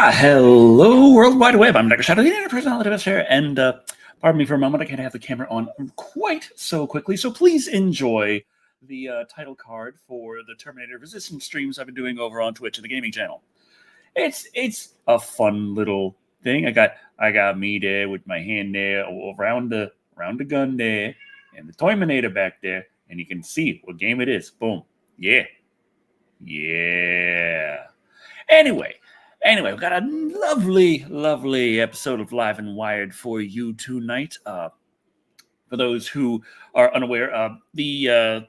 Hello, World Wide Web. I'm Dr. Shadow, the internet personality best here, and pardon me for a moment, I can't have the camera on quite so quickly, so please enjoy the title card for the Terminator Resistance streams I've been doing over on Twitch and the gaming channel. It's a fun little thing. I got me there with my hand there around the gun there, and the Toyminator back there, and you can see what game it is. Boom. Yeah. Anyway, we've got a lovely episode of Live and Wired for you tonight. For those who are unaware, the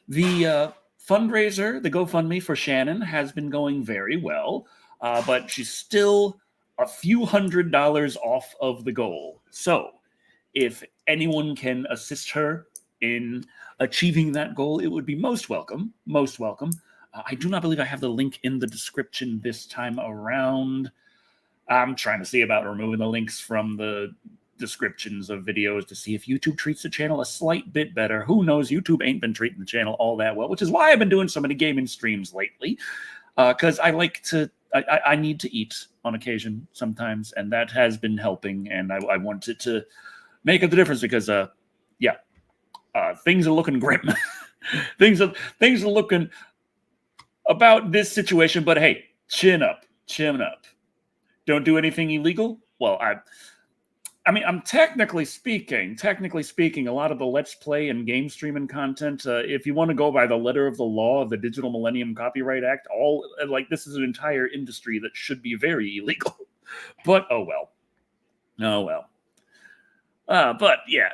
fundraiser, the GoFundMe for Shannon, has been going very well, but she's still a few $100s off of the goal. So, if anyone can assist her in achieving that goal, it would be most welcome. Most welcome. I do not believe I have the link in the description this time around. I'm trying to see about removing the links from the descriptions of videos to see if YouTube treats the channel a slight bit better. Who knows? YouTube ain't been treating the channel all that well, which is why I've been doing so many gaming streams lately. Because I like to, I need to eat on occasion sometimes, and that has been helping, and I wanted to make up the difference because, things are looking grim. things are looking about this situation, but hey, chin up. Don't do anything illegal. Well, I mean, I'm technically speaking, a lot of the Let's Play and game streaming content, if you want to go by the letter of the law of the Digital Millennium Copyright Act, this is an entire industry that should be very illegal. But oh well. But yeah,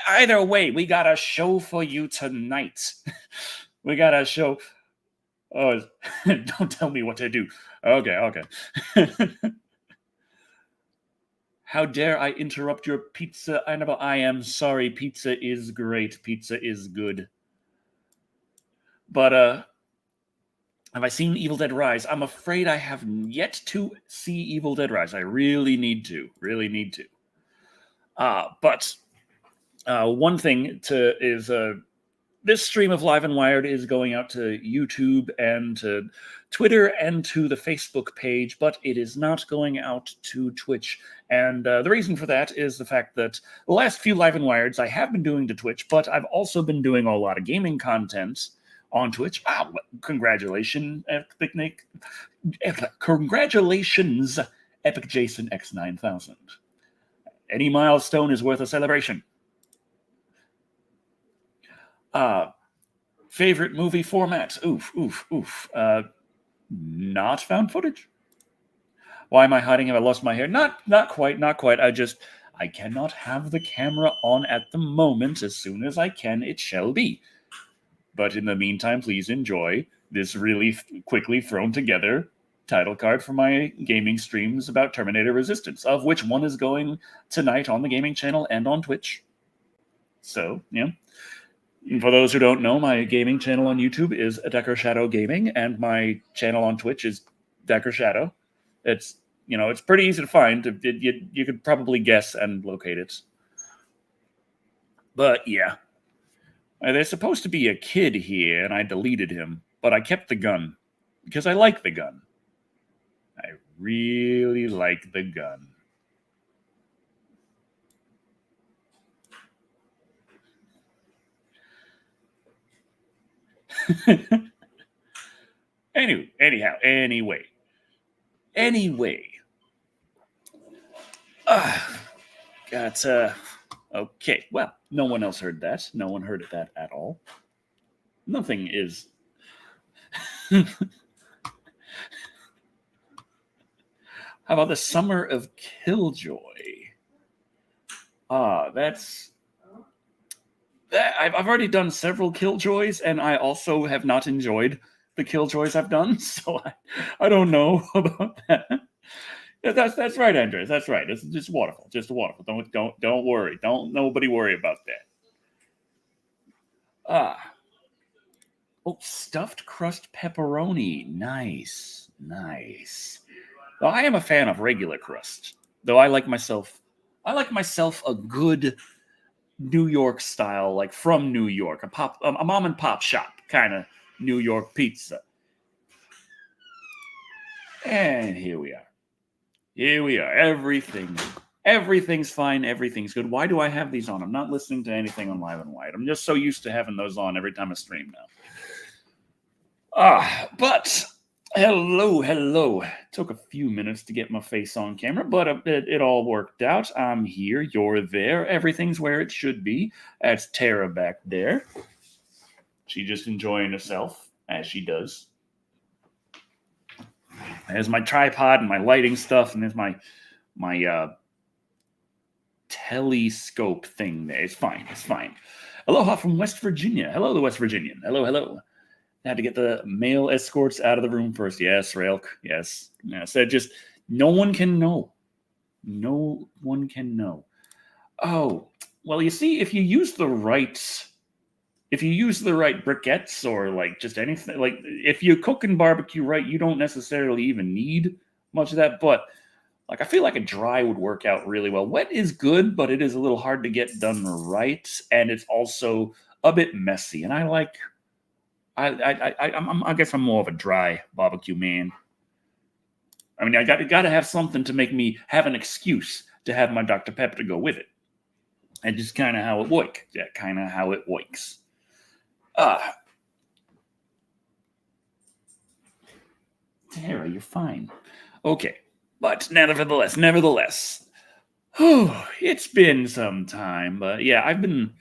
either way, we got a show for you tonight. We got a show. Oh, don't tell me what to do. Okay. How dare I interrupt your pizza? I am sorry. Pizza is great. Pizza is good. But, have I seen Evil Dead Rise? I'm afraid I have yet to see Evil Dead Rise. I really need to. But one thing is this stream of Live and Wired is going out to YouTube and to Twitter and to the Facebook page, but it is not going out to Twitch. And the reason for that is the fact that the last few Live and Wireds I have been doing to Twitch, but I've also been doing a lot of gaming content on Twitch. Congratulations, Congratulations, Epic Jason X9000. Any milestone is worth a celebration. Favorite movie format? Oof. Not found footage. Why am I hiding? Have I lost my hair? Not quite. I cannot have the camera on at the moment. As soon as I can, it shall be. But in the meantime, please enjoy this really quickly thrown together title card for my gaming streams about Terminator Resistance, of which one is going tonight on the gaming channel and on Twitch. So, yeah. For those who don't know, my gaming channel on YouTube is Decker Shadow Gaming, and my channel on Twitch is Decker Shadow. It's pretty easy to find. You could probably guess and locate it. But yeah, there's supposed to be a kid here, and I deleted him, but I kept the gun because I like the gun. I really like the gun. Anyway. Okay, well, no one else heard that. No one heard that at all. Nothing is... How about the Summer of Killjoy? That's... I've already done several Killjoys, and I also have not enjoyed the Killjoys I've done, so I don't know about that. That's right, Andres. That's right. It's just wonderful. Don't worry. Don't nobody worry about that. Stuffed crust pepperoni. Nice. Well, I am a fan of regular crust, though I like myself a good New York style, like from New York, a mom and pop shop kind of New York pizza. And here we are. Here we are. Everything's fine. Everything's good. Why do I have these on? I'm not listening to anything on Live and Wide. I'm just so used to having those on every time I stream now. But hello. Took a few minutes to get my face on camera, but it all worked out. I'm here. You're there. Everything's where it should be. That's Tara back there. She just enjoying herself, as she does. There's my tripod and my lighting stuff, and there's my telescope thing there. It's fine. Aloha from West Virginia. Hello, the West Virginian. Hello. I had to get the male escorts out of the room first. Yes, Railk. Yes. So just no one can know. No one can know. Oh, well, you see, if you use the right briquettes or like just anything, like if you cook and barbecue right, you don't necessarily even need much of that. But like I feel like a dry would work out really well. Wet is good, but it is a little hard to get done right, and it's also a bit messy. And I guess I'm more of a dry barbecue man. I mean, I got to have something to make me have an excuse to have my Dr. Pepper to go with it. And just kind of how it works. Yeah, kind of how it works. Tara, you're fine. Okay. But nevertheless, it's been some time. But yeah, I've been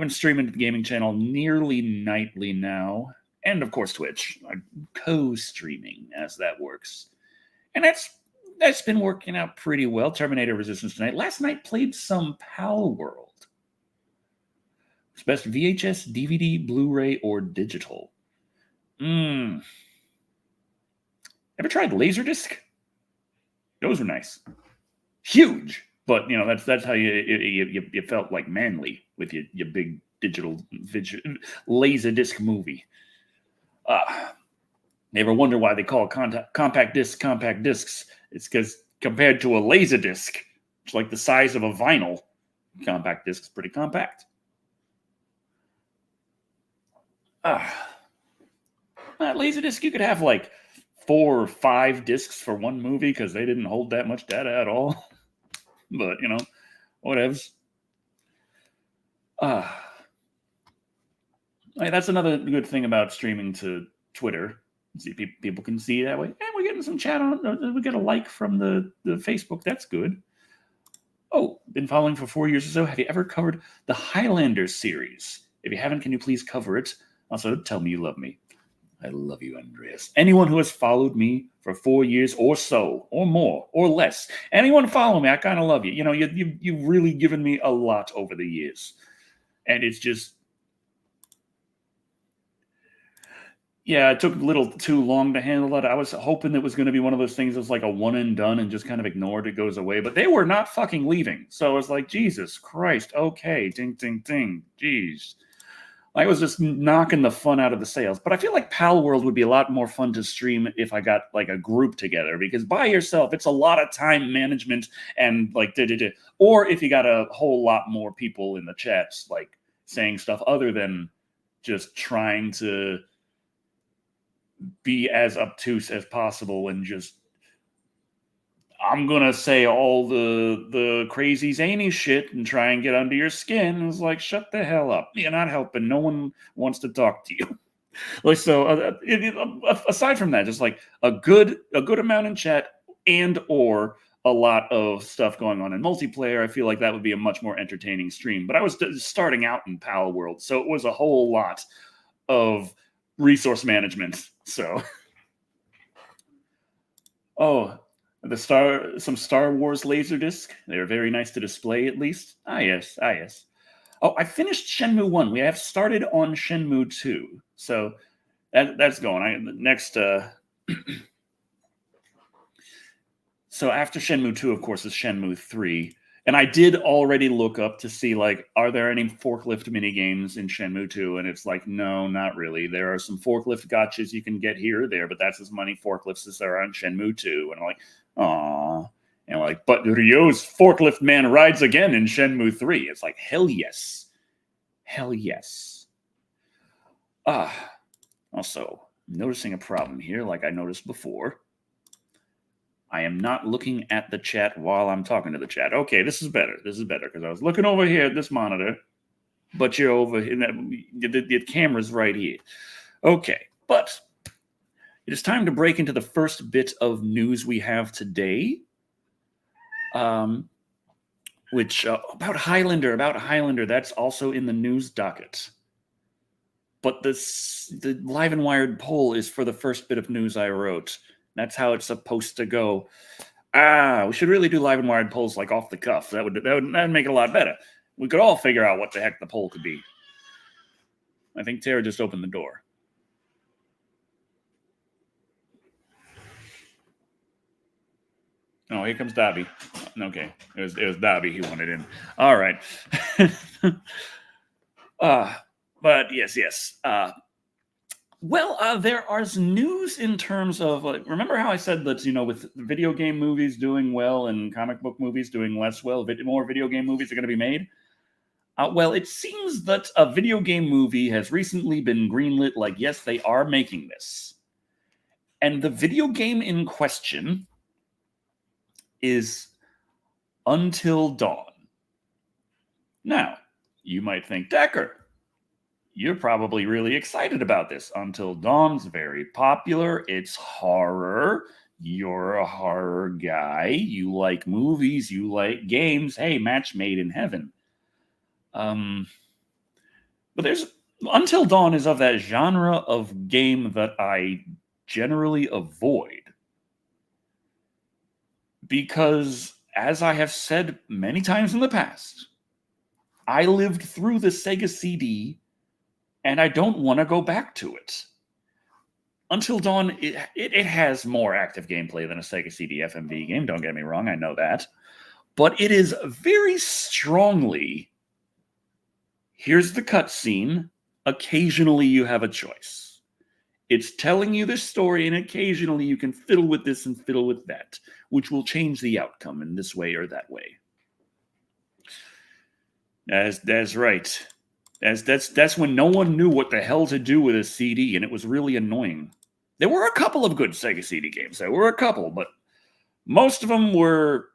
streaming to the gaming channel nearly nightly now. And of course Twitch. I'm co-streaming as that works. And that's been working out pretty well. Terminator Resistance tonight. Last night played some Pal World. It's best VHS, DVD, Blu-ray, or digital. Ever tried Laserdisc? Those were nice. Huge. But you know, that's how you felt like manly with your big digital Laserdisc movie. Never wonder why they call compact discs. It's because compared to a Laserdisc, it's like the size of a vinyl. Compact disc is pretty compact. Laserdisc, you could have like 4 or 5 discs for one movie because they didn't hold that much data at all. But you know, whatevs. That's another good thing about streaming to Twitter. See, people can see that way. And we're getting some chat on. We get a like from the Facebook. That's good. Oh, been following for 4 years or so. Have you ever covered the Highlander series? If you haven't, can you please cover it? Also, tell me you love me. I love you, Andreas. Anyone who has followed me for 4 years or so, or more, or less, anyone follow me, I kind of love you. You know, you've really given me a lot over the years. And it's just, yeah, it took a little too long to handle that. I was hoping it was going to be one of those things that's like a one and done and just kind of ignored, it goes away. But they were not fucking leaving. So I was like, Jesus Christ, okay, ding, ding, ding, jeez. I was just knocking the fun out of the sales. But I feel like Pal World would be a lot more fun to stream if I got like a group together, because by yourself, it's a lot of time management and like, or if you got a whole lot more people in the chats, like saying stuff other than just trying to be as obtuse as possible and just, I'm gonna say all the crazy zany shit and try and get under your skin. It's like, shut the hell up. You're not helping. No one wants to talk to you. Like, so aside from that, just like a good amount in chat and or a lot of stuff going on in multiplayer, I feel like that would be a much more entertaining stream. But I was starting out in Pal World, so it was a whole lot of resource management. So, some Star Wars Laserdisc. They're very nice to display, at least. Yes. Oh, I finished Shenmue 1. We have started on Shenmue 2. So that's going. So after Shenmue 2, of course, is Shenmue 3. And I did already look up to see, like, are there any forklift mini games in Shenmue 2? And it's like, no, not really. There are some forklift gotchas you can get here or there, but that's as many forklifts as there are on Shenmue 2. And I'm like, aw. And like, but Ryo's forklift man rides again in Shenmue 3. It's like, hell yes. Hell yes. Also, noticing a problem here, like I noticed before. I am not looking at the chat while I'm talking to the chat. Okay, this is better. This is better because I was looking over here at this monitor, but you're over here. The camera's right here. Okay, but it is time to break into the first bit of news we have today. Which about Highlander, that's also in the news docket. But the Live and Wired poll is for the first bit of news I wrote. That's how it's supposed to go. We should really do Live and Wired polls like off the cuff. That'd make it a lot better. We could all figure out what the heck the poll could be. I think Tara just opened the door. Oh, here comes Dobby. Okay, it was Dobby he wanted in. All right. But yes. There is news in terms of remember how I said that with video game movies doing well and comic book movies doing less well, more video game movies are going to be made. It seems that a video game movie has recently been greenlit. Yes, they are making this, and the video game in question is Until Dawn. Now, you might think, Decker, you're probably really excited about this. Until Dawn's very popular. It's horror. You're a horror guy. You like movies. You like games. Hey, match made in heaven. But Until Dawn is of that genre of game that I generally avoid. Because, as I have said many times in the past, I lived through the Sega CD, and I don't want to go back to it. Until Dawn, it has more active gameplay than a Sega CD FMV game, don't get me wrong, I know that. But it is very strongly, here's the cutscene, occasionally you have a choice. It's telling you this story, and occasionally you can fiddle with this and fiddle with that, which will change the outcome in this way or that way. That's right. That's when no one knew what the hell to do with a CD, and it was really annoying. There were a couple of good Sega CD games. There were a couple, but most of them were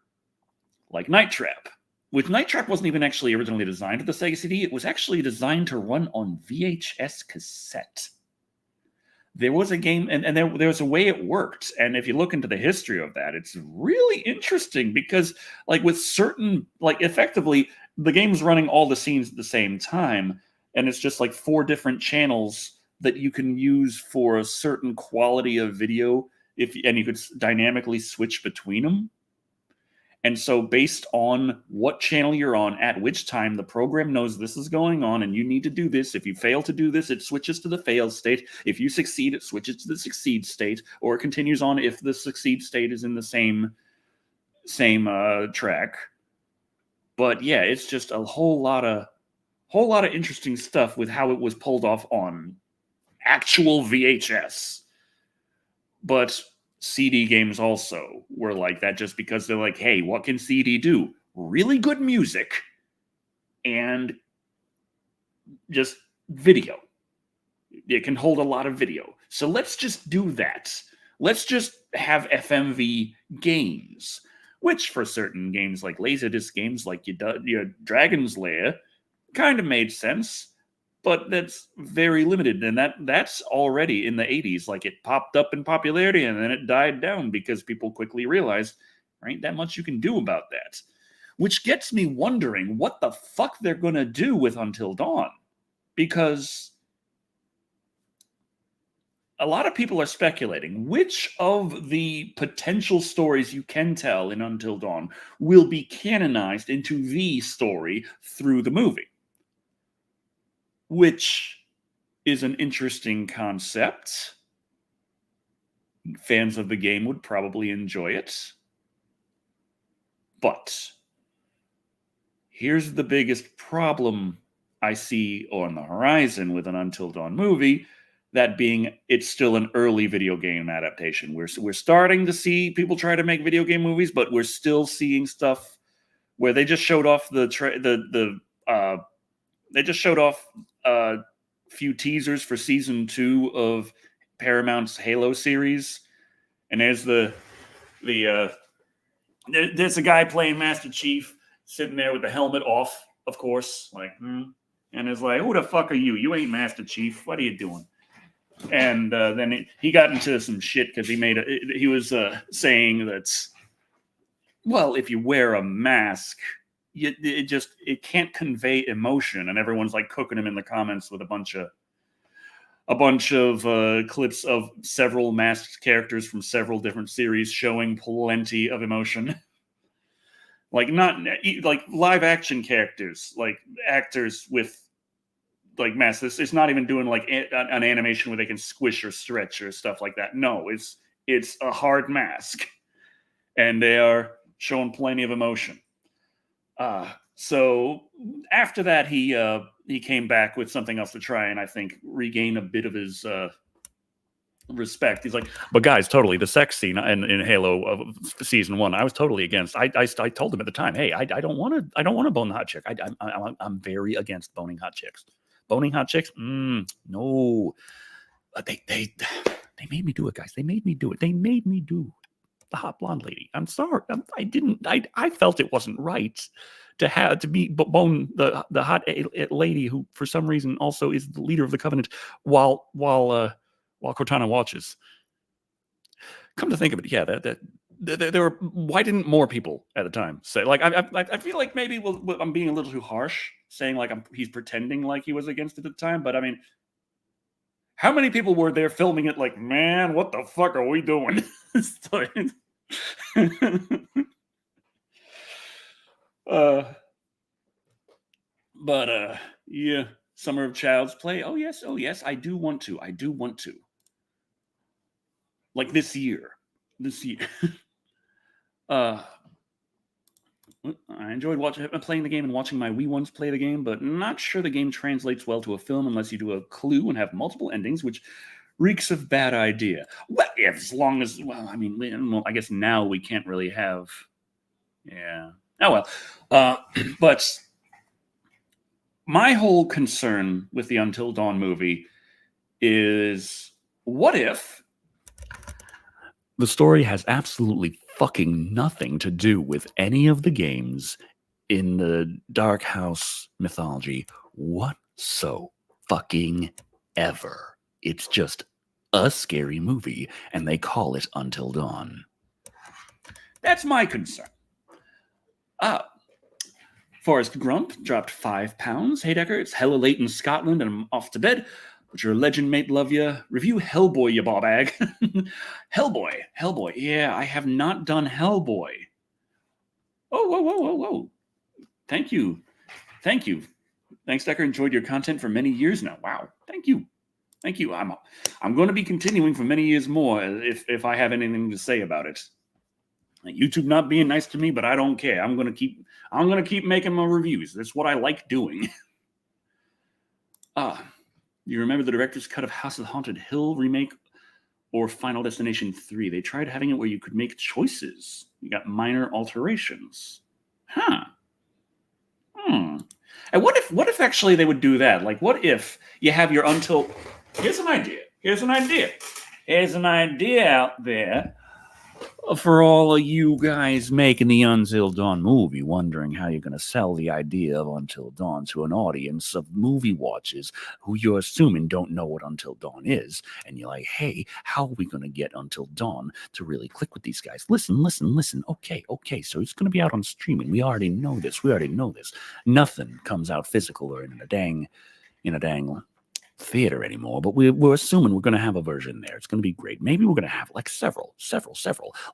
like Night Trap. Which Night Trap wasn't even actually originally designed for the Sega CD. It was actually designed to run on VHS cassette. There was a game, and there was a way it worked. And if you look into the history of that, it's really interesting because, with certain, effectively, the game's running all the scenes at the same time, and it's just 4 different channels that you can use for a certain quality of video, and you could dynamically switch between them. And so based on what channel you're on at which time, the program knows this is going on and you need to do this. If you fail to do this, it switches to the fail state. If you succeed, it switches to the succeed state, or it continues on if the succeed state is in the same track. But yeah, it's just a whole lot of interesting stuff with how it was pulled off on actual VHS. But CD games also were like that just because they're like, hey, what can CD do? Really good music and just video. It can hold a lot of video. So let's just do that. Let's just have FMV games, which for certain games like Laserdisc games like your Dragon's Lair kind of made sense. But that's very limited, and that's already in the 80s. It popped up in popularity, and then it died down because people quickly realized there ain't that much you can do about that. Which gets me wondering what the fuck they're going to do with Until Dawn. Because a lot of people are speculating which of the potential stories you can tell in Until Dawn will be canonized into the story through the movie. Which is an interesting concept. Fans of the game would probably enjoy it. But here's the biggest problem I see on the horizon with an Until Dawn movie, that being it's still an early video game adaptation. We're starting to see people try to make video game movies, but we're still seeing stuff where they just showed off they just showed off a few teasers for season 2 of Paramount's Halo series, and there's the There's a guy playing Master Chief sitting there with the helmet off, of course, like, and it's like, who the fuck are you? You ain't Master Chief. What are you doing? And then he got into some shit because he was saying that, well, if you wear a mask, it can't convey emotion, and everyone's like cooking him in the comments with a bunch of clips of several masked characters from several different series showing plenty of emotion. Like not like live action characters, like actors with like masks. It's not even doing like an animation where they can squish or stretch or stuff like that. No, it's a hard mask, and they are showing plenty of emotion. So after that, he came back with something else to try and I think regain a bit of his respect. He's like, but guys, totally the sex scene in Halo of season 1, I was totally against. I told him at the time, hey, I don't want to bone the hot chick. I'm very against boning hot chicks. Boning hot chicks, no. They made me do it, guys. They made me do it. They made me do the hot blonde lady. I'm sorry. I felt it wasn't right to be bone the hot lady who for some reason also is the leader of the Covenant while Cortana watches. Come to think of it, yeah, that there were. Why didn't more people at the time say, like, I feel like maybe I'm being a little too harsh saying like he's pretending like he was against it at the time, but I mean, how many people were there filming it like, man, what the fuck are we doing? Yeah, Summer of Child's Play. Oh yes, I do want to. Like this year. I enjoyed playing the game and watching my wee ones play the game, but not sure the game translates well to a film unless you do a clue and have multiple endings, which reeks of bad idea. Well, as long as, well, I mean, I guess now we can't really have, yeah. Oh, well. But my whole concern with the Until Dawn movie is, what if the story has absolutely fucking nothing to do with any of the games in the Dark House mythology fucking ever? It's just a scary movie, and they call it Until Dawn. That's my concern. Forrest Grump dropped 5 pounds. Hey, Decker, it's hella late in Scotland, and I'm off to bed. But your legend mate love you. Review Hellboy, you ball-bag. Hellboy. Yeah, I have not done Hellboy. Whoa. Thank you. Thanks, Decker. Enjoyed your content for many years now. Wow. Thank you. I'm going to be continuing for many years more if I have anything to say about it. YouTube not being nice to me, but I don't care. I'm gonna keep making my reviews. That's what I like doing. You remember the director's cut of House of the Haunted Hill remake or Final Destination 3? They tried having it where you could make choices. You got minor alterations. And what if actually they would do that? Like, what if you have your Until... Here's an idea out there for all of you guys making the Until Dawn movie, wondering how you're going to sell the idea of Until Dawn to an audience of movie watchers who you're assuming don't know what Until Dawn is. And you're like, hey, how are we going to get Until Dawn to really click with these guys? Listen. Okay. So it's going to be out on streaming. We already know this. Nothing comes out physical or in a dang theater anymore, but we're assuming we're going to have a version there. It's going to be great. Maybe we're going to have like several,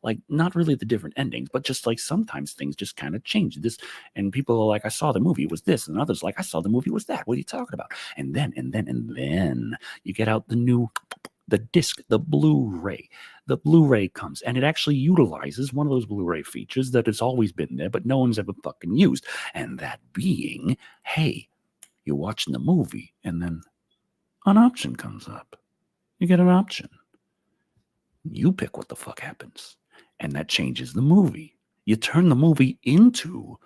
like not really the different endings, but just like sometimes things just kind of change this, and people are like, I saw the movie, it was this, and others like, I saw the movie, it was that. What are you talking about? And then you get out the disc, the Blu-ray. The Blu-ray comes, and it actually utilizes one of those Blu-ray features that has always been there, but no one's ever fucking used, and that being, hey, you're watching the movie, and then an option comes up. You get an option. You pick what the fuck happens. And that changes the movie. You turn the movie into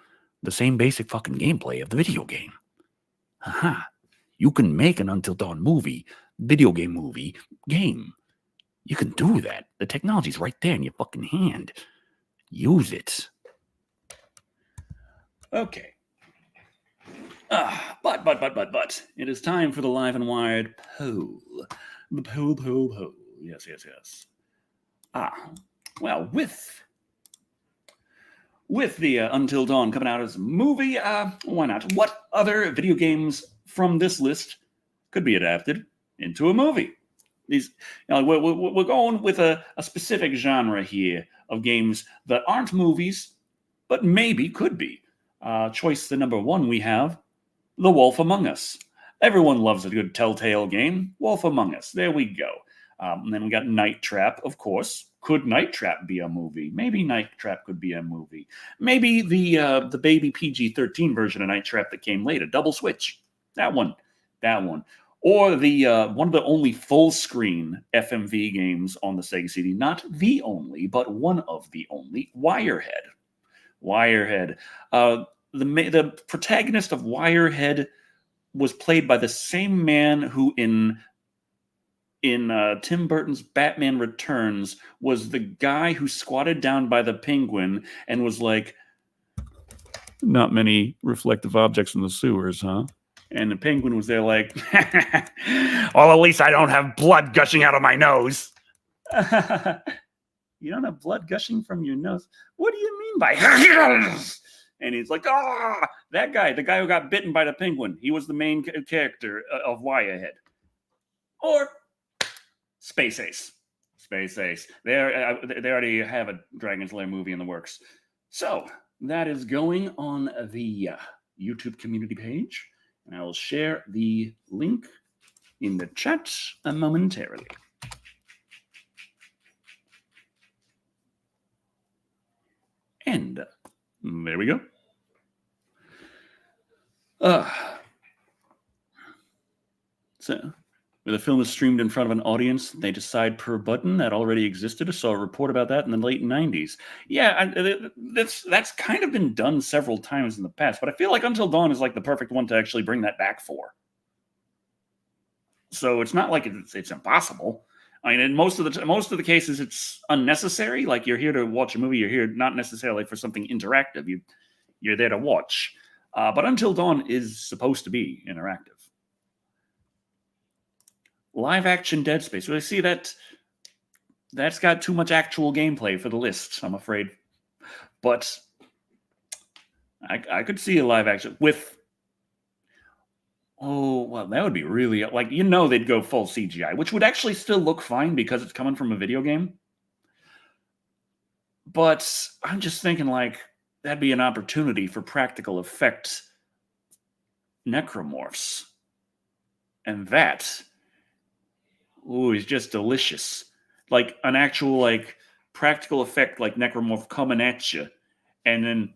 the same basic fucking gameplay of the video game. You can make an Until Dawn movie, video game movie, game. You can do that. The technology's right there in your fucking hand. use it. Okay. But it is time for the Live and Wired poll. The poll. Yes. Well, with the Until Dawn coming out as a movie, why not? What other video games from this list could be adapted into a movie? We're going with a specific genre here of games that aren't movies, but maybe could be. Choice the number one we have, The Wolf Among Us. Everyone loves a good Telltale game. Wolf Among Us. There we go. And then we got Night Trap, of course. Could Night Trap be a movie? Maybe Night Trap could be a movie. Maybe the baby PG-13 version of Night Trap that came later, Double Switch. That one. Or the one of the only full-screen FMV games on the Sega CD. Not the only, but one of the only. Wirehead. The protagonist of Wirehead was played by the same man who in Tim Burton's Batman Returns was the guy who squatted down by the penguin and was like, "Not many reflective objects in the sewers, huh?" And the penguin was there like, "Well, at least I don't have blood gushing out of my nose." You don't have blood gushing from your nose? What do you mean by And he's like, that guy, the guy who got bitten by the penguin. He was the main character of Wirehead. Or Space Ace. They already have a Dragon's Lair movie in the works. So that is going on the YouTube community page. And I will share the link in the chat momentarily. And there we go. So, where the film is streamed in front of an audience, they decide per button. That already existed. I saw a report about that in the late 90s. Yeah, that's kind of been done several times in the past, but I feel like Until Dawn is like the perfect one to actually bring that back for. So it's not like it's impossible. I mean, in most of the cases, it's unnecessary. Like, you're here to watch a movie. You're here not necessarily for something interactive. You're there to watch. But Until Dawn is supposed to be interactive. Live action Dead Space. Well, I see that's got too much actual gameplay for the list, I'm afraid. But I could see a live action with. Oh, well, that would be really, like, they'd go full CGI, which would actually still look fine because it's coming from a video game. But I'm just thinking, like, that'd be an opportunity for practical effect necromorphs. And that, is just delicious. Like, an actual, like, practical effect, like, necromorph coming at you. And then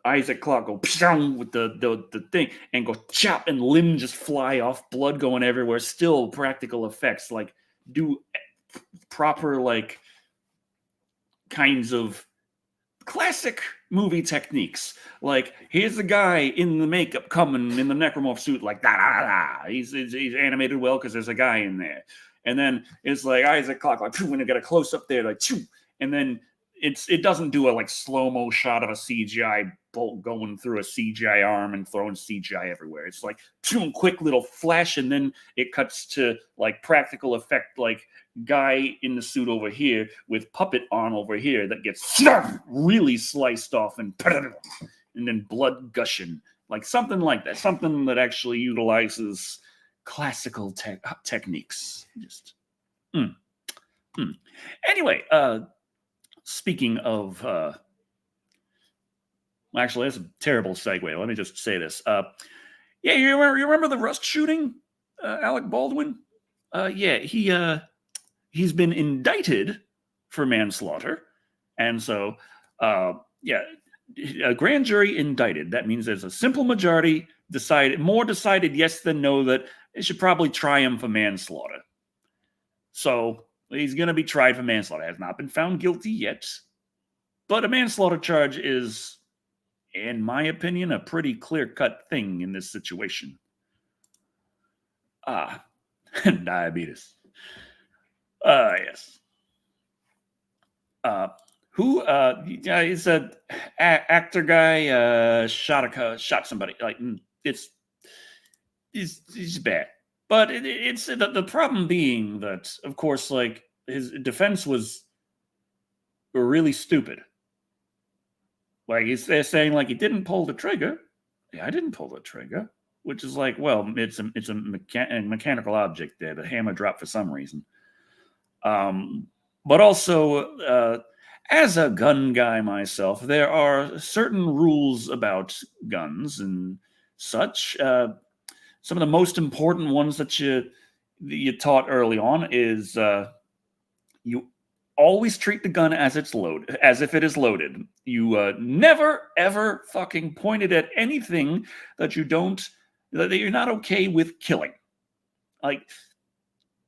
Isaac Clarke go with the thing and go chop, and limbs just fly off, blood going everywhere. Still practical effects, like, do proper, like, kinds of classic movie techniques. Like, here's the guy in the makeup coming in the necromorph suit, like he's animated well because there's a guy in there. And then it's like Isaac Clarke, like, when they get a close up there, like, and then it doesn't do a, like, slow-mo shot of a CGI bolt going through a CGI arm and throwing CGI everywhere. It's like, quick little flash, and then it cuts to, like, practical effect, like, guy in the suit over here with puppet arm over here that gets really sliced off and then blood gushing. Like, something like that. Something that actually utilizes classical techniques. Just Anyway, speaking of, actually, that's a terrible segue. Let me just say this. Yeah, you remember the Rust shooting, Alec Baldwin? Yeah, he's been indicted for manslaughter, and so, yeah, a grand jury indicted. That means there's a simple majority decided yes than no that they should probably try him for manslaughter. So he's going to be tried for manslaughter. Has not been found guilty yet. But a manslaughter charge is, in my opinion, a pretty clear-cut thing in this situation. Diabetes. Yes. Who? Yeah, he's actor guy. Shot somebody. Like it's he's bad. But it's the problem being that, of course, like his defense was really stupid. Like they're saying, like he didn't pull the trigger. Yeah, I didn't pull the trigger. Which is like, well, it's a mechanical object there. The hammer dropped for some reason. But also, as a gun guy myself, there are certain rules about guns and such. Some of the most important ones that you taught early on is you always treat the gun as it's loaded, as if it is loaded. You never ever fucking point it at anything that you're not okay with killing. Like,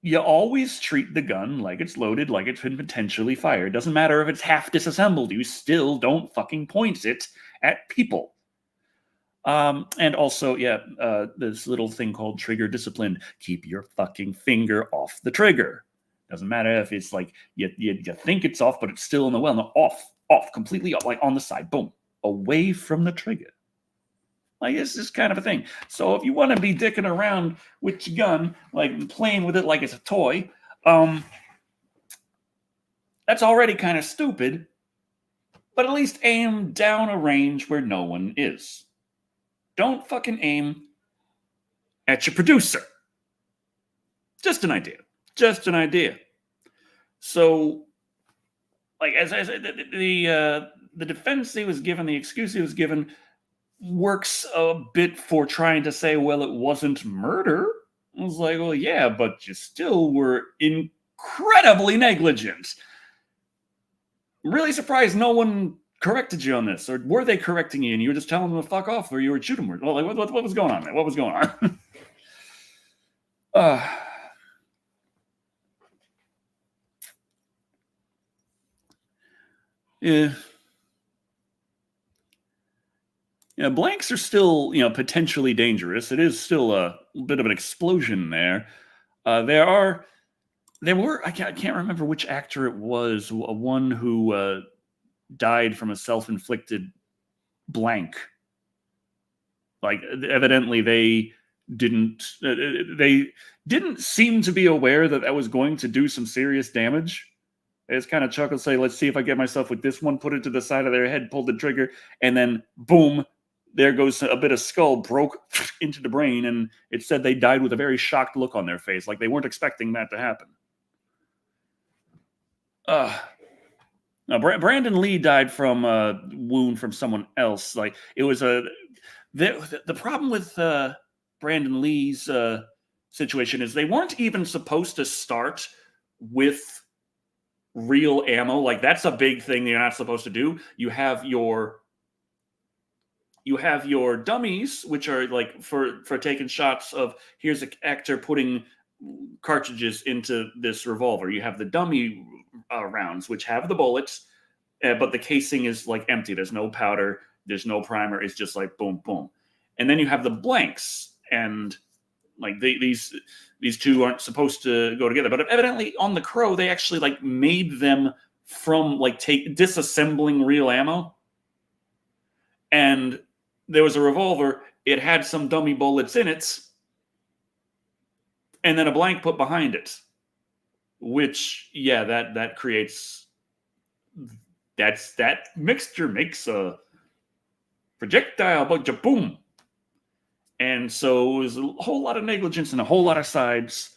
you always treat the gun like it's loaded, like it's been potentially fired. Doesn't matter if it's half disassembled. You still don't fucking point it at people. And also, this little thing called trigger discipline. Keep your fucking finger off the trigger. Doesn't matter if it's like you think it's off, but it's still in the well. No, off, completely off, like on the side. Boom, away from the trigger. Like, it's this kind of a thing. So if you want to be dicking around with your gun, like playing with it like it's a toy, that's already kind of stupid. But at least aim down a range where no one is. Don't fucking aim at your producer. Just an idea. Just an idea. So, like, as the defense he was given, the excuse he was given, works a bit for trying to say, well, it wasn't murder. I was like, well, yeah, but you still were incredibly negligent. I'm really surprised no one corrected you on this, or were they correcting you and you were just telling them to fuck off, or you were shooting them? Well, like, what was going on there? What was going on? Yeah. Yeah, blanks are still, potentially dangerous. It is still a bit of an explosion there. There were, I can't remember which actor it was, one who died from a self-inflicted blank. Like, evidently they didn't seem to be aware that was going to do some serious damage. They just kind of chuckle, say, let's see if I get myself with this one, put it to the side of their head, pulled the trigger, and then boom, there goes a bit of skull broke into the brain, and it said they died with a very shocked look on their face, like they weren't expecting that to happen. Now, Brandon Lee died from a wound from someone else. Like, it was the problem with Brandon Lee's situation is they weren't even supposed to start with real ammo. Like, that's a big thing you're not supposed to do. You have your dummies, which are like for taking shots of, here's an actor putting cartridges into this revolver. You have the dummy rounds, which have the bullets, but the casing is like empty. There's no powder, there's no primer. It's just like boom, boom. And then you have the blanks, and like these two aren't supposed to go together. But evidently on the Crow, they actually like made them from like disassembling real ammo. And there was a revolver. It had some dummy bullets in it, and then a blank put behind it. Which, yeah, that creates, that mixture makes a projectile, but boom. And so it was a whole lot of negligence and a whole lot of sides.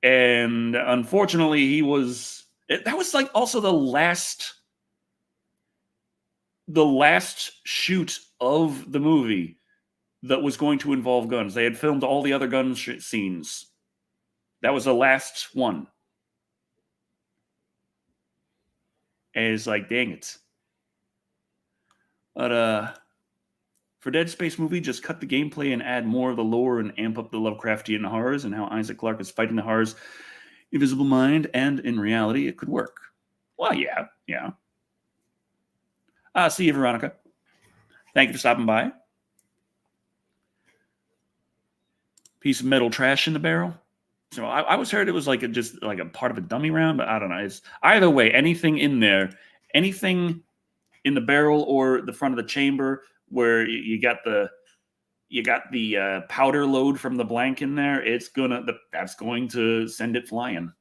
And unfortunately, that was like also the last shoot of the movie that was going to involve guns. They had filmed all the other gun scenes. That was the last one. And it's like, dang it. But for Dead Space movie, just cut the gameplay and add more of the lore and amp up the Lovecraftian horrors and how Isaac Clarke is fighting the horrors, Invisible Mind, and in reality, it could work. Well, yeah. See you, Veronica. Thank you for stopping by. Piece of metal trash in the barrel. So I was heard it was like just like a part of a dummy round, but I don't know. It's either way, anything in there, anything in the barrel or the front of the chamber where you got the powder load from the blank in there, that's going to send it flying.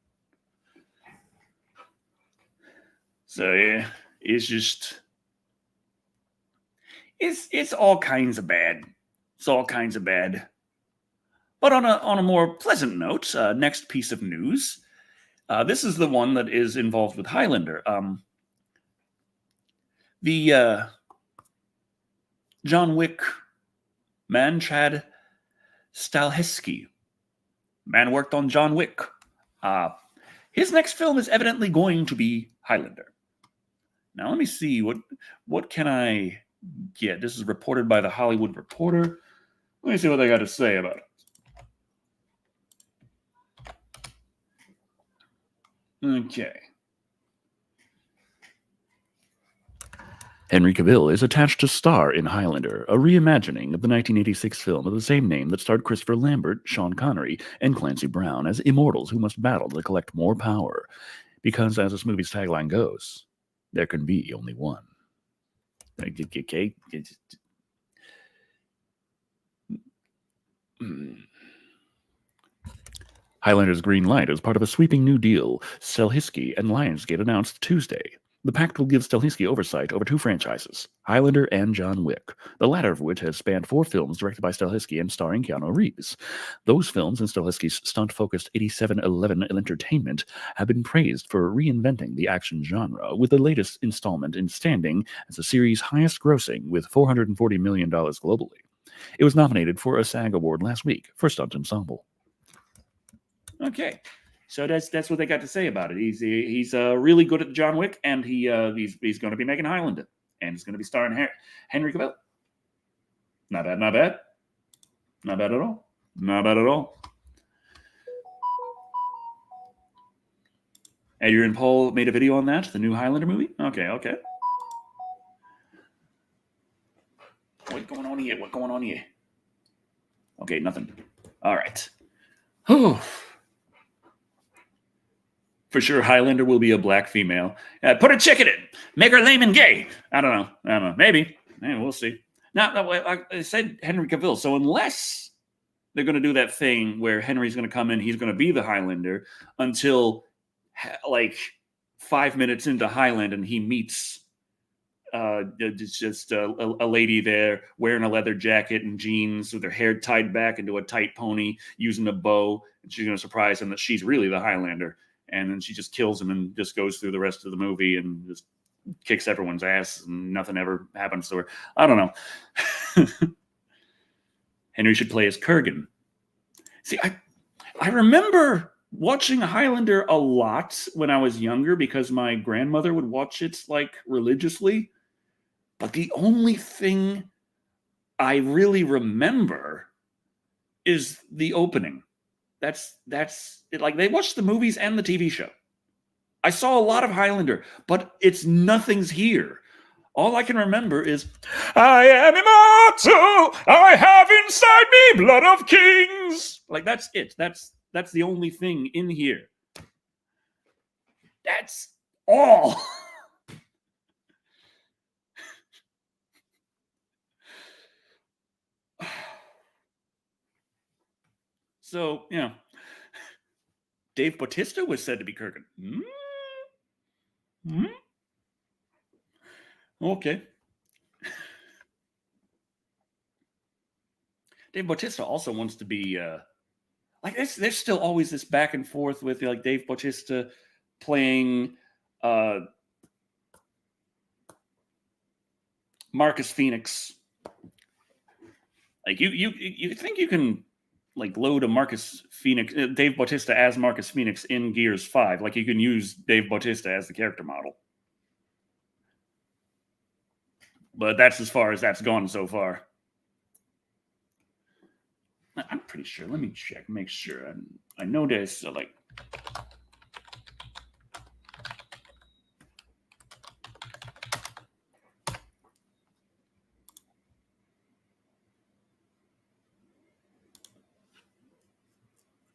So yeah, it's just it's all kinds of bad. It's all kinds of bad. But on a more pleasant note, next piece of news. This is the one that is involved with Highlander. The John Wick man, Chad Stahelski, man worked on John Wick. His next film is evidently going to be Highlander. Now let me see what can I get. This is reported by the Hollywood Reporter. Let me see what they got to say about it. Okay. Henry Cavill is attached to star in Highlander, a reimagining of the 1986 film of the same name that starred Christopher Lambert, Sean Connery, and Clancy Brown as immortals who must battle to collect more power. Because, as this movie's tagline goes, there can be only one. Okay. Highlander's green light is part of a sweeping new deal Stahelski and Lionsgate announced Tuesday. The pact will give Stahelski oversight over two franchises, Highlander and John Wick, the latter of which has spanned 4 films directed by Stahelski and starring Keanu Reeves. Those films, in Stahelski's stunt-focused 8711 Entertainment, have been praised for reinventing the action genre, with the latest installment in standing as the series' highest-grossing with $440 million globally. It was nominated for a SAG award last week for Stunt Ensemble. Okay. So that's what they got to say about it. He's really good at John Wick, and he's going to be making Highlander, and it's going to be starring Henry Cavill. Not bad, not bad, not bad at all, not bad at all. Adrian Paul made a video on that, the new Highlander movie. Okay. What's going on here? Okay, nothing. All right. For sure, Highlander will be a black female. Put a chick in it. Make her lame and gay. I don't know. Maybe. We'll see. Now, I said Henry Cavill. So unless they're going to do that thing where Henry's going to come in, he's going to be the Highlander until like 5 minutes into Highlander, and he meets just a lady there wearing a leather jacket and jeans with her hair tied back into a tight pony, using a bow. And she's going to surprise him that she's really the Highlander. And then she just kills him and just goes through the rest of the movie and just kicks everyone's ass and nothing ever happens to her. I don't know. Henry should play as Kurgan. See, I remember watching Highlander a lot when I was younger because my grandmother would watch it like religiously. But the only thing I really remember is the opening. That's it. Like, they watched the movies and the TV show. I saw a lot of Highlander, but nothing's here. All I can remember is, I am immortal, I have inside me blood of kings. Like, that's it. That's the only thing in here. That's all. So, Dave Bautista was said to be Kurgan. Okay. Dave Bautista also wants to be like there's still always this back and forth with like Dave Bautista playing Marcus Phoenix. Like you think you can like load a Marcus Phoenix, Dave Bautista as Marcus Phoenix in Gears 5. Like, you can use Dave Bautista as the character model. But that's as far as that's gone so far. I'm pretty sure. Let me check, make sure. I know there's like.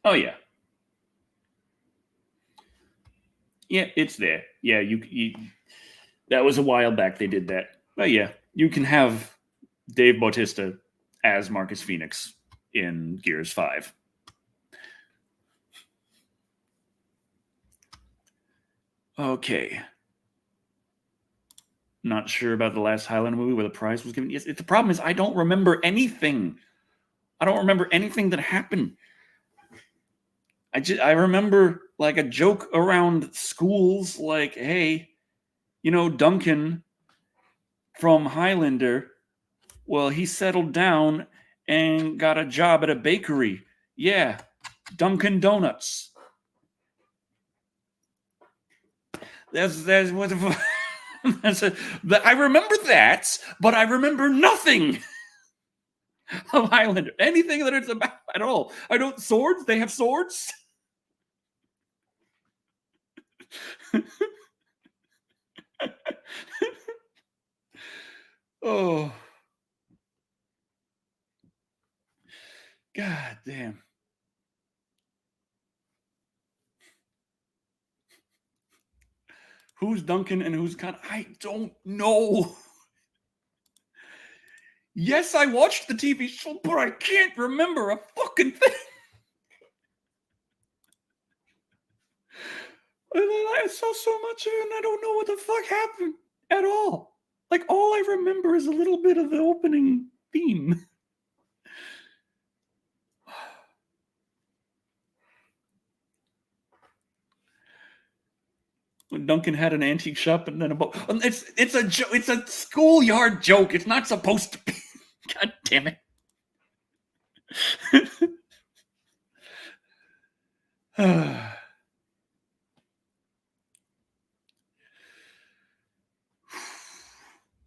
Oh yeah. Yeah, it's there. Yeah, you That was a while back they did that. But yeah, you can have Dave Bautista as Marcus Phoenix in Gears 5. Okay. Not sure about the last Highlander movie where the prize was given. Yes, the problem is I don't remember anything. I don't remember anything that happened. I remember like a joke around schools, like, hey, Duncan from Highlander, well, he settled down and got a job at a bakery. Yeah, Dunkin' Donuts. That's what the I remember that, but I remember nothing of Highlander. Anything that it's about at all. I don't swords. They have swords. Oh, God damn. Who's Duncan and who's Con? I don't know. Yes, I watched the TV show, but I can't remember a fucking thing. I saw so much of it and I don't know what the fuck happened at all. Like, all I remember is a little bit of the opening theme. When Duncan had an antique shop and then a boat. It's a schoolyard joke. It's not supposed to be. God damn it.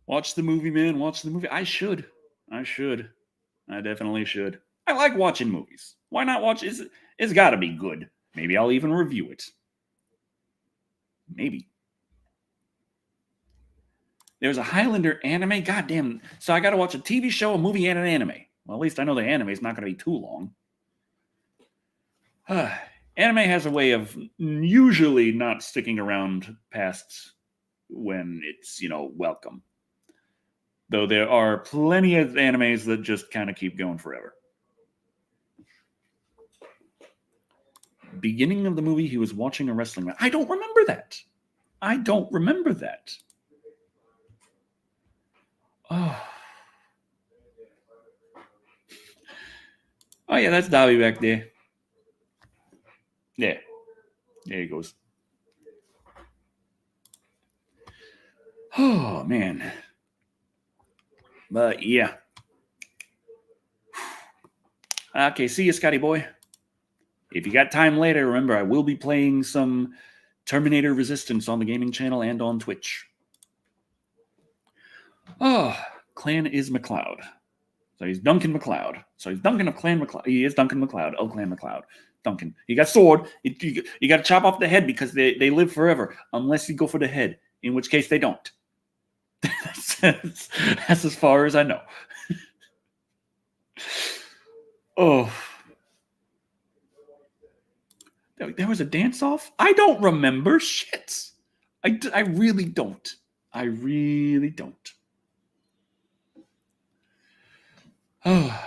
Watch the movie, man. Watch the movie. I should. I definitely should. I like watching movies. Why not watch? It's got to be good. Maybe I'll even review it. Maybe. There's a Highlander anime. God damn. So I got to watch a TV show, a movie, and an anime. Well, at least I know the anime is not going to be too long. Anime has a way of usually not sticking around past when it's, welcome. Though there are plenty of animes that just kind of keep going forever. Beginning of the movie, he was watching a wrestling match. I don't remember that. Oh. Oh, yeah, that's Dobby back there. Yeah. There he goes. Oh, man. But, yeah. Okay, see you, Scotty boy. If you got time later, remember, I will be playing some Terminator Resistance on the gaming channel and on Twitch. Oh, Clan is McLeod. So he's Duncan McLeod. So he's Duncan of Clan McLeod. He is Duncan McLeod of Clan McLeod. Duncan. He got sword. You got to chop off the head because they live forever, unless you go for the head, in which case they don't. That's as far as I know. Oh. There was a dance-off? I don't remember shit. I really don't. I really don't. Oh.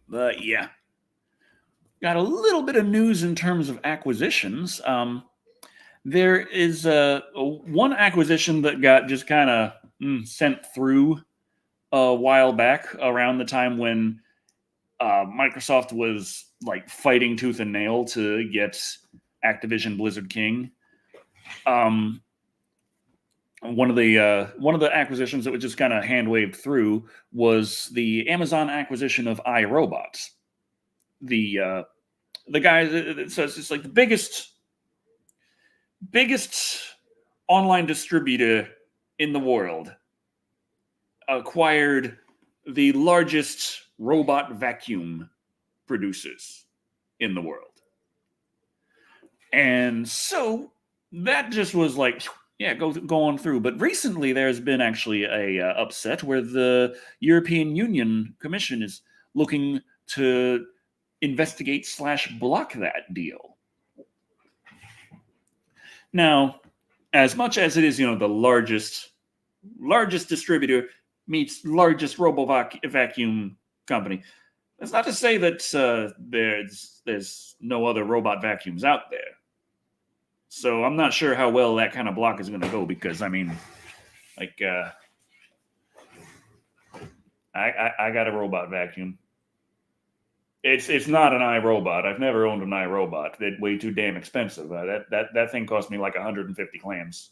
But yeah. Got a little bit of news in terms of acquisitions. There is one acquisition that got just kind of sent through a while back around the time when Microsoft was like fighting tooth and nail to get Activision Blizzard King. One of the acquisitions that was just kind of hand waved through was the Amazon acquisition of iRobot. The guy, so it's just like the biggest online distributor in the world acquired the largest robot vacuum producers in the world. And so that just was like, yeah, go on through. But recently there's been actually a upset where the European Union Commission is looking to investigate / block that deal. Now, as much as it is, the largest distributor meets largest vacuum company. That's not to say that there's no other robot vacuums out there. So I'm not sure how well that kind of block is going to go because I got a robot vacuum. It's not an iRobot. I've never owned an iRobot. They're way too damn expensive. That thing cost me like 150 clams.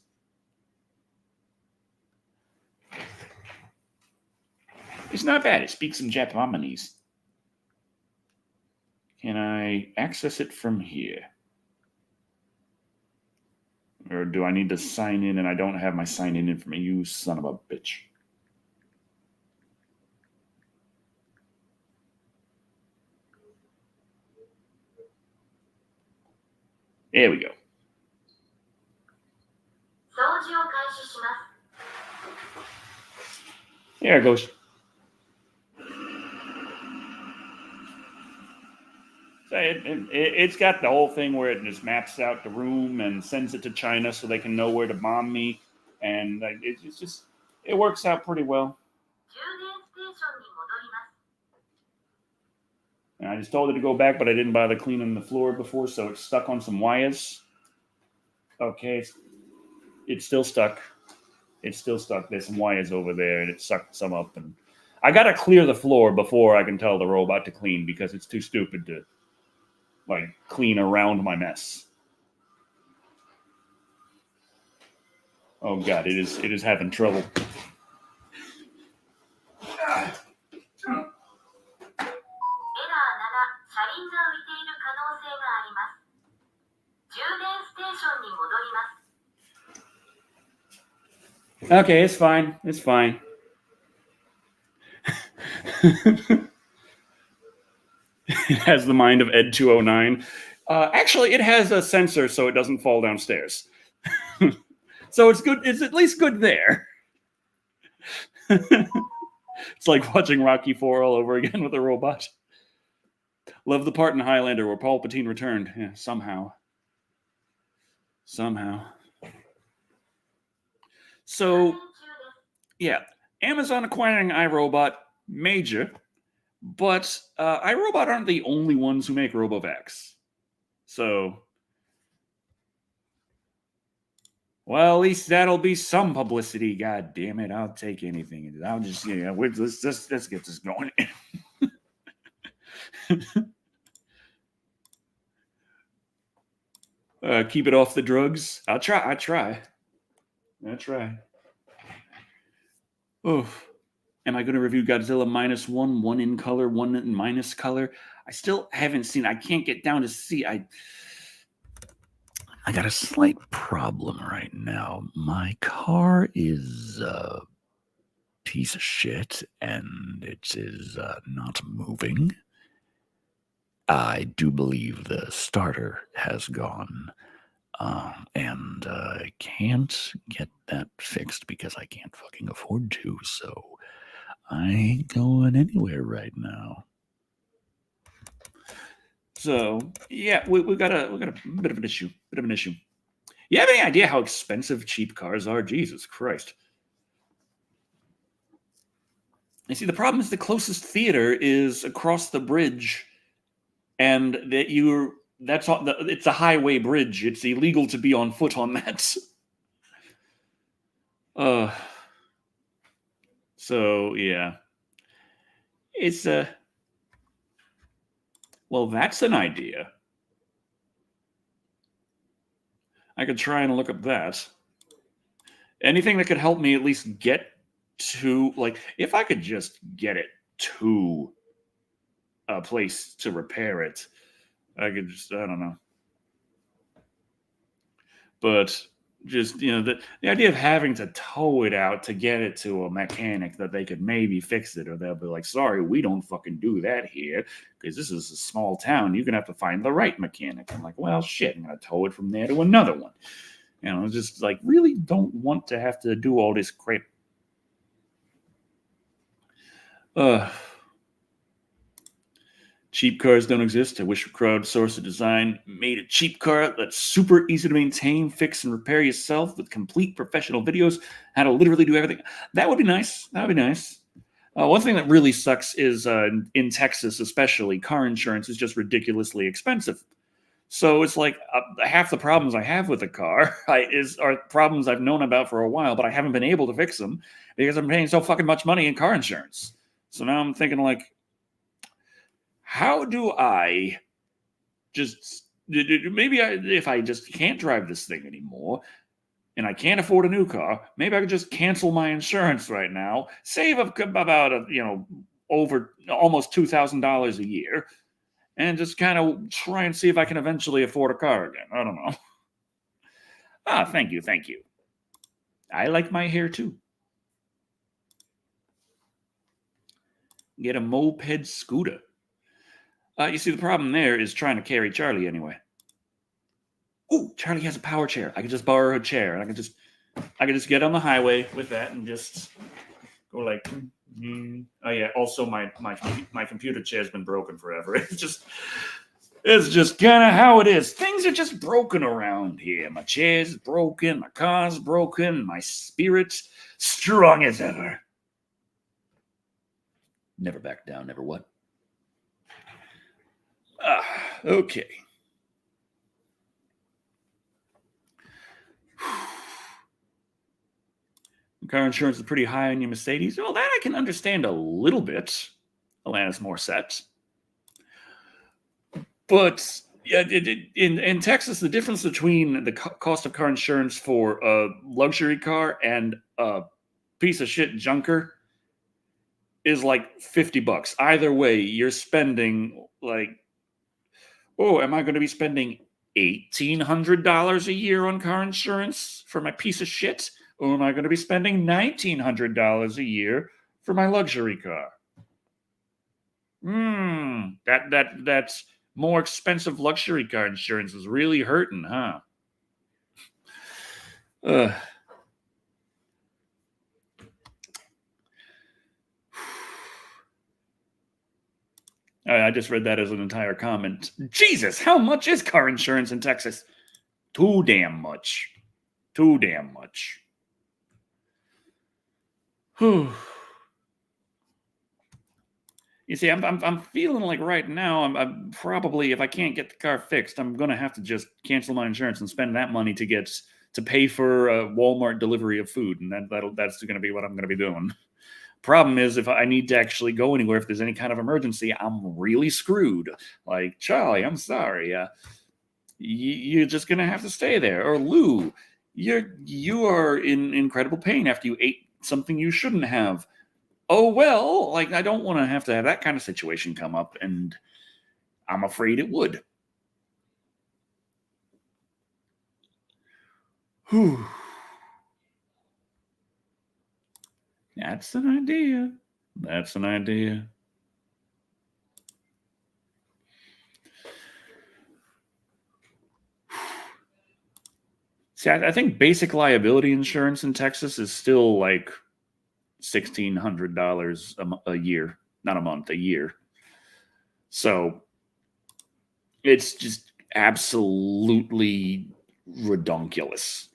It's not bad. It speaks some Japanese. Can I access it from here? Or do I need to sign in and I don't have my sign-in information? You son of a bitch. There we go. There it goes. So it's got the whole thing where it just maps out the room and sends it to China so they can know where to bomb me. And it works out pretty well. And I just told it to go back, but I didn't bother cleaning the floor before, so it's stuck on some wires. Okay, it's still stuck. It's still stuck. There's some wires over there, and it sucked some up. And I got to clear the floor before I can tell the robot to clean because it's too stupid to clean around my mess. Oh God, it is having trouble. Okay, it's fine. It's fine. It has the mind of Ed 209. Actually, it has a sensor so it doesn't fall downstairs. So it's good. It's at least good there. It's like watching Rocky IV all over again with a robot. Love the part in Highlander where Palpatine returned. Yeah, somehow. So, yeah, Amazon acquiring iRobot, major. But iRobot aren't the only ones who make RoboVacs. So, well, at least that'll be some publicity. God damn it, I'll take anything. I'll just, let's get this going. Keep it off the drugs. I try. Oh, am I going to review Godzilla -1, one in color, one in minus color? I still haven't seen. I can't get down to see. I got a slight problem right now. My car is a piece of shit, and it is not moving. I do believe the starter has gone, and I can't get that fixed because I can't fucking afford to, so I ain't going anywhere right now. So yeah, we got a bit of an issue. You have any idea how expensive cheap cars are? Jesus Christ! You see, the problem is the closest theater is across the bridge, and that's on it's a highway bridge. It's illegal to be on foot on that. So yeah, it's well, that's an idea. I could try and look up that. Anything that could help me at least get to, if I could just get it to a place to repair it, I could just, I don't know. But just, the idea of having to tow it out to get it to a mechanic that they could maybe fix it, or they'll be like, sorry, we don't fucking do that here because this is a small town. You're going to have to find the right mechanic. I'm like, well, shit, I'm going to tow it from there to another one. Just really don't want to have to do all this crap. Cheap cars don't exist. I wish crowdsourced design made a cheap car that's super easy to maintain, fix, and repair yourself with complete professional videos, how to literally do everything. That would be nice. That would be nice. One thing that really sucks is in Texas, especially, car insurance is just ridiculously expensive. So it's like half the problems I have with the car are problems I've known about for a while, but I haven't been able to fix them because I'm paying so fucking much money in car insurance. So now I'm thinking, like, how do I just maybe if I just can't drive this thing anymore and I can't afford a new car, maybe I could just cancel my insurance right now, save about over almost $2,000 a year, and just kind of try and see if I can eventually afford a car again. I don't know. Thank you. I like my hair too. Get a moped scooter. You see, the problem there is trying to carry Charlie anyway. Ooh, Charlie has a power chair. I could just borrow her chair, and I could just get on the highway with that and just go like. Oh yeah. Also, my computer chair's been broken forever. It's just kind of how it is. Things are just broken around here. My chair's broken. My car's broken. My spirit's strong as ever. Never back down. Never what? Okay. Car insurance is pretty high on your Mercedes. Well, that I can understand a little bit, Alanis Morissette. But yeah, in Texas, the difference between the cost of car insurance for a luxury car and a piece of shit junker is like $50. Either way, you're spending like, am I going to be spending $1,800 a year on car insurance for my piece of shit? Or am I going to be spending $1,900 a year for my luxury car? That's more expensive luxury car insurance is really hurting, huh? I just read that as an entire comment. Jesus, how much is car insurance in Texas? Too damn much. Too damn much. Whew. You see, I'm feeling like right now, I'm probably, if I can't get the car fixed, I'm going to have to just cancel my insurance and spend that money to pay for a Walmart delivery of food. And that's going to be what I'm going to be doing. Problem is, if I need to actually go anywhere, if there's any kind of emergency, I'm really screwed. Like, Charlie, I'm sorry. You're just going to have to stay there. Or Lou, you are in incredible pain after you ate something you shouldn't have. Oh, well, like, I don't want to have that kind of situation come up, and I'm afraid it would. Whew. That's an idea. That's an idea. See, I think basic liability insurance in Texas is still like $1,600 a year, not a month, a year. So it's just absolutely redonkulous.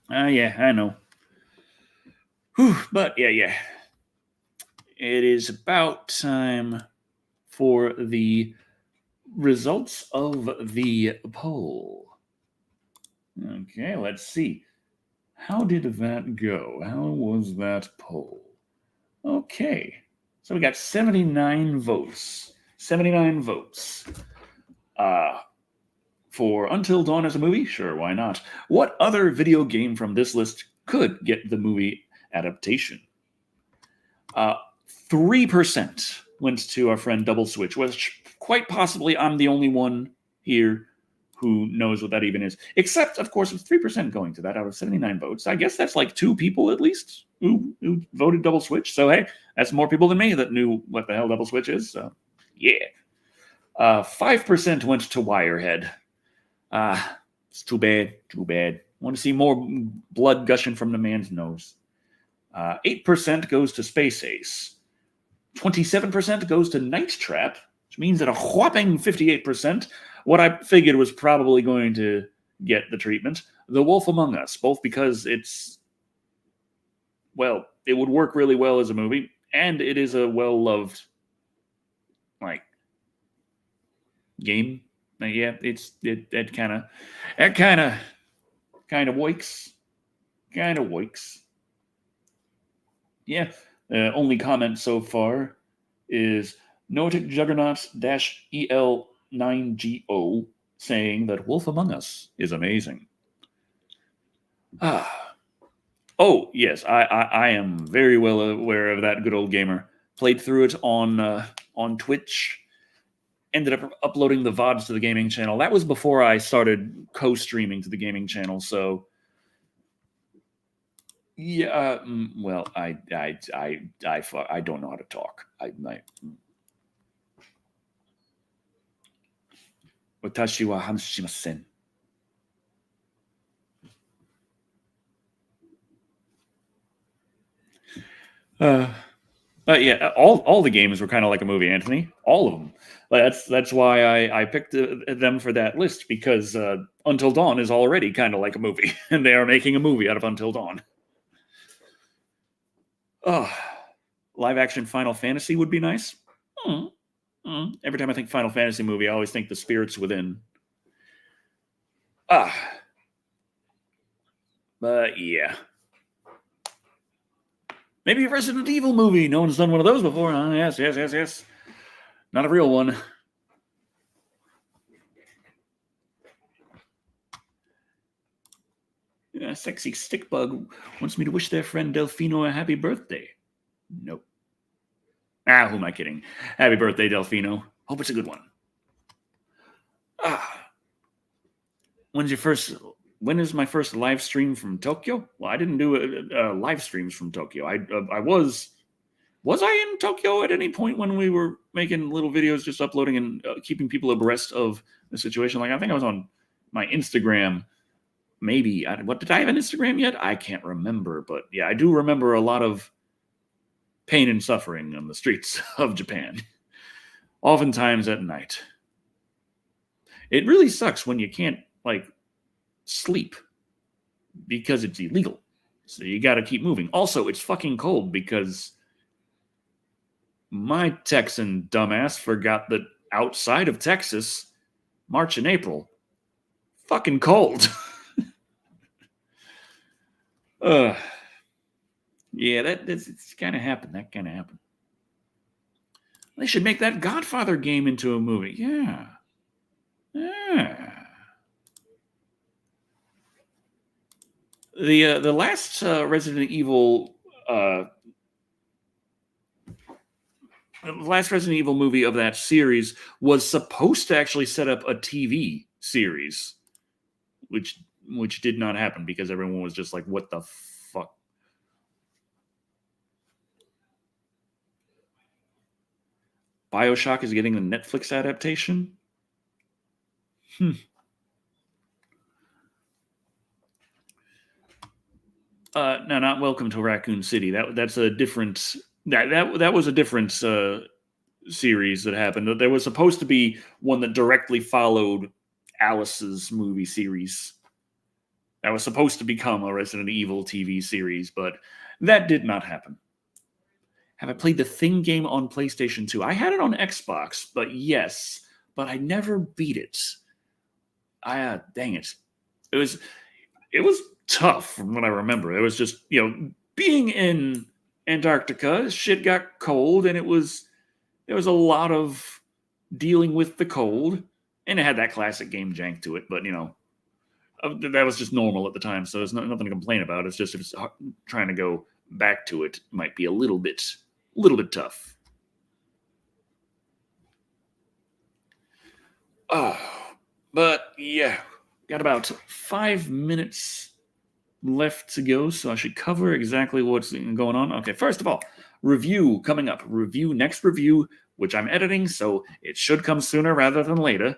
Yeah, I know. But yeah. It is about time for the results of the poll. Okay, let's see. How did that go? How was that poll? Okay, so we got 79 votes. 79 votes. For Until Dawn as a movie? Sure, why not? What other video game from this list could get the movie adaptation? 3% went to our friend Double Switch, which quite possibly I'm the only one here who knows what that even is. Except, of course, with 3% going to that out of 79 votes, I guess that's like 2 people at least who voted Double Switch. So, hey, that's more people than me that knew what the hell Double Switch is. So, yeah. 5% went to Wirehead. It's too bad. Want to see more blood gushing from the man's nose. 8% goes to Space Ace. 27% goes to Night Trap, which means that a whopping 58%, what I figured was probably going to get the treatment, The Wolf Among Us, both because it's, well, it would work really well as a movie, and it is a well-loved, like, game. Yeah, it kind of works. Yeah. Only comment so far is Noetic Juggernaut-EL9GO saying that Wolf Among Us is amazing. Oh, yes, I am very well aware of that good old gamer. Played through it on Twitch. Ended up uploading the VODs to the gaming channel. That was before I started co-streaming to the gaming channel, so yeah. Well, I don't know how to talk. Watashi wa hanashimasen. Yeah, all the games were kind of like a movie, Anthony. All of them. That's why I picked them for that list, because Until Dawn is already kind of like a movie, and they are making a movie out of Until Dawn. Live action Final Fantasy would be nice. Every time I think Final Fantasy movie, I always think The Spirits Within. But yeah. Maybe a Resident Evil movie. No one's done one of those before. Huh? Yes. Not a real one. Sexy Stickbug wants me to wish their friend Delfino a happy birthday. Nope. Who am I kidding? Happy birthday, Delfino. Hope it's a good one. When is my first live stream from Tokyo? Well, I didn't do live streams from Tokyo. I was I in Tokyo at any point when we were making little videos, just uploading and keeping people abreast of the situation? Like, I think I was on my Instagram. Maybe. What, did I have an Instagram yet? I can't remember. But yeah, I do remember a lot of pain and suffering on the streets of Japan, oftentimes at night. It really sucks when you can't, like, sleep because it's illegal. So you got to keep moving. Also, it's fucking cold because my Texan dumbass forgot that outside of Texas, March and April, fucking cold. Yeah, it's kind of happened. That kind of happened. They should make that Godfather game into a movie. Yeah. The last Resident Evil movie of that series was supposed to actually set up a TV series, which did not happen because everyone was just like, what the fuck? BioShock is getting a Netflix adaptation? No, not Welcome to Raccoon City. That's a different. That was a different series that happened. There was supposed to be one that directly followed Alice's movie series. That was supposed to become a Resident Evil TV series, but that did not happen. Have I played the Thing game on PlayStation 2? I had it on Xbox, but yes, but I never beat it. Dang it. It was tough from what I remember. It was just, being in Antarctica, shit got cold, and there was a lot of dealing with the cold, and it had that classic game jank to it, but that was just normal at the time, so there's nothing to complain about. It's just, if it's trying to go back to it might be a little bit tough. But yeah, got about 5 minutes left to go, so I should cover exactly what's going on. Okay, first of all, review coming up. Next review, which I'm editing, so it should come sooner rather than later,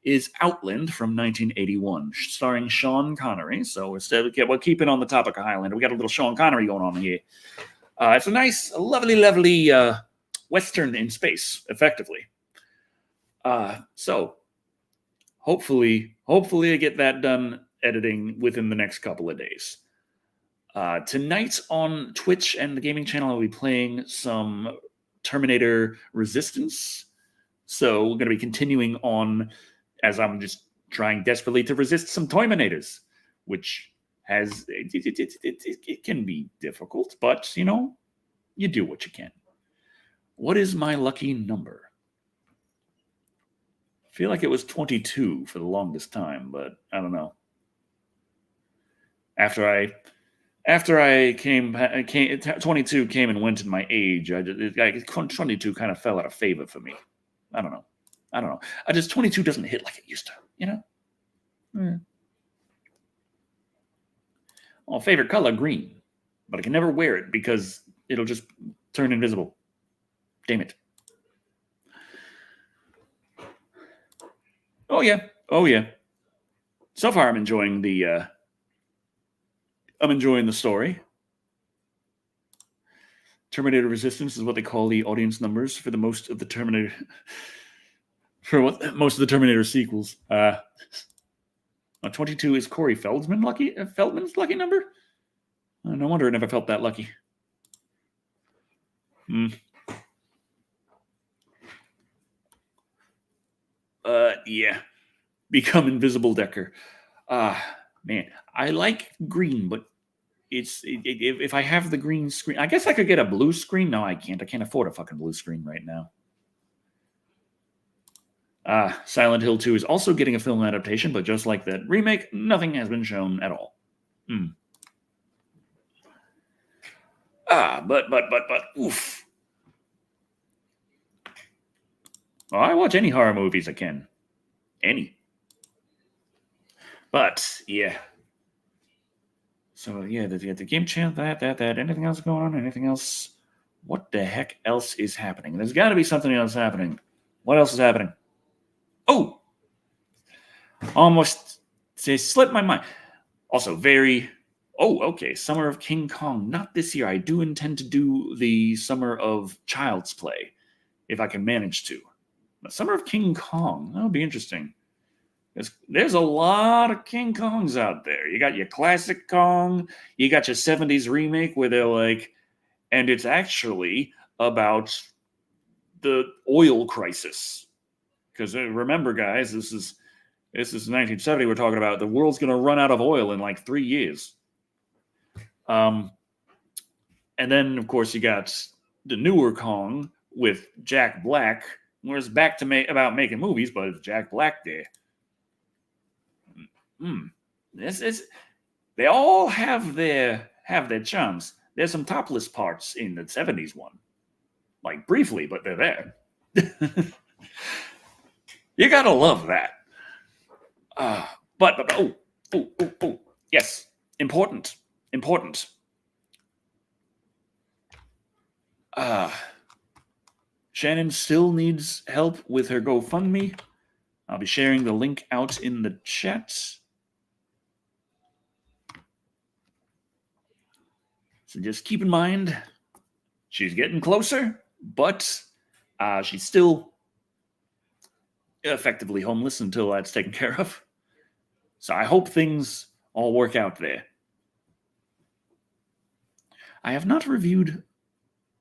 is Outland from 1981, starring Sean Connery. So we're keeping on the topic of Highlander. We got a little Sean Connery going on here. It's a nice, lovely Western in space, effectively. So hopefully I get that done editing within the next couple of days. Tonight on Twitch and the gaming channel, I'll be playing some Terminator Resistance. So we're going to be continuing on as I'm just trying desperately to resist some Toyminators, which it can be difficult, but, you do what you can. What is my lucky number? I feel like it was 22 for the longest time, but I don't know. After I came 22 came and went in my age. 22 kind of fell out of favor for me. I don't know. 22 doesn't hit like it used to, Oh, favorite color, green. But I can never wear it because it'll just turn invisible. Damn it. Oh yeah. So far I'm enjoying the story. Terminator Resistance is what they call the audience numbers for most of the Terminator sequels. 22 is Corey Feldman's lucky number? No wonder I never felt that lucky. Yeah. Become Invisible Decker. Man, I like green, but if I have the green screen, I guess I could get a blue screen. No, I can't. I can't afford a fucking blue screen right now. Silent Hill 2 is also getting a film adaptation, but just like that remake, nothing has been shown at all. But oof. Well, I watch any horror movies I can. Any. But, yeah. So, yeah, the game channel, that. Anything else going on? Anything else? What the heck else is happening? There's got to be something else happening. What else is happening? Oh! Almost slipped my mind. Also, okay, Summer of King Kong. Not this year. I do intend to do the Summer of Child's Play, if I can manage to. But Summer of King Kong, that'll be interesting. There's a lot of King Kongs out there. You got your classic Kong, you got your 70s remake where they're like, and it's actually about the oil crisis. Because remember, guys, this is 1970. We're talking about the world's going to run out of oil in like 3 years. And then, of course, you got the newer Kong with Jack Black, where it's back to about making movies, but it's Jack Black there. They all have their charms. There's some topless parts in the 70s one, like briefly, but they're there. You gotta love that. But yes, important. Shannon still needs help with her GoFundMe. I'll be sharing the link out in the chat. So just keep in mind, she's getting closer, but she's still effectively homeless until that's taken care of. So I hope things all work out there. I have not reviewed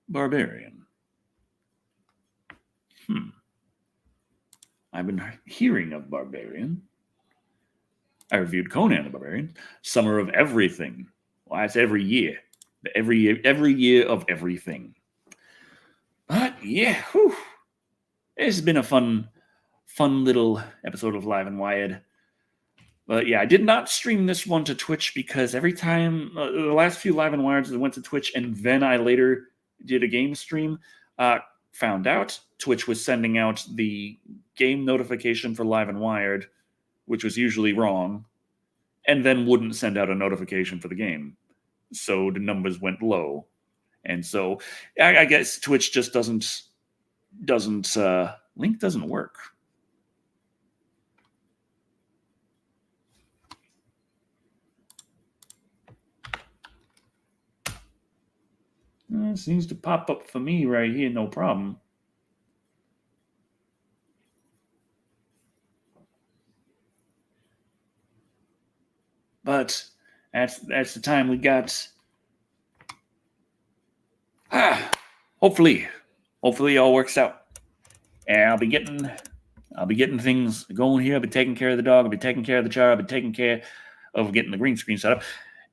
Barbarian. I've been hearing of Barbarian. I reviewed Conan the Barbarian. Summer of Everything. Well, that's every year. Every year of everything. But yeah, it's been a fun little episode of Live and Wired. But yeah, I did not stream this one to Twitch because every time the last few Live and Wireds I went to Twitch and then I later did a game stream, found out Twitch was sending out the game notification for Live and Wired, which was usually wrong, and then wouldn't send out a notification for the game. So the numbers went low. And so I guess Twitch just doesn't link doesn't work. Seems to pop up for me right here, no problem. But that's the time we got. Hopefully it all works out. And I'll be getting things going here. I'll be taking care of the dog. I'll be taking care of the jar. I'll be taking care of getting the green screen set up.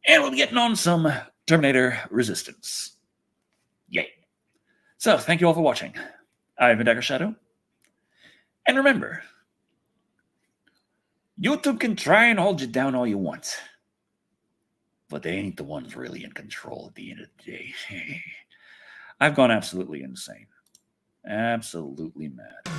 And we'll be getting on some Terminator Resistance. Yay. So, thank you all for watching. I've been Dagger Shadow. And remember, YouTube can try and hold you down all you want, but they ain't the ones really in control at the end of the day. I've gone absolutely insane. Absolutely mad.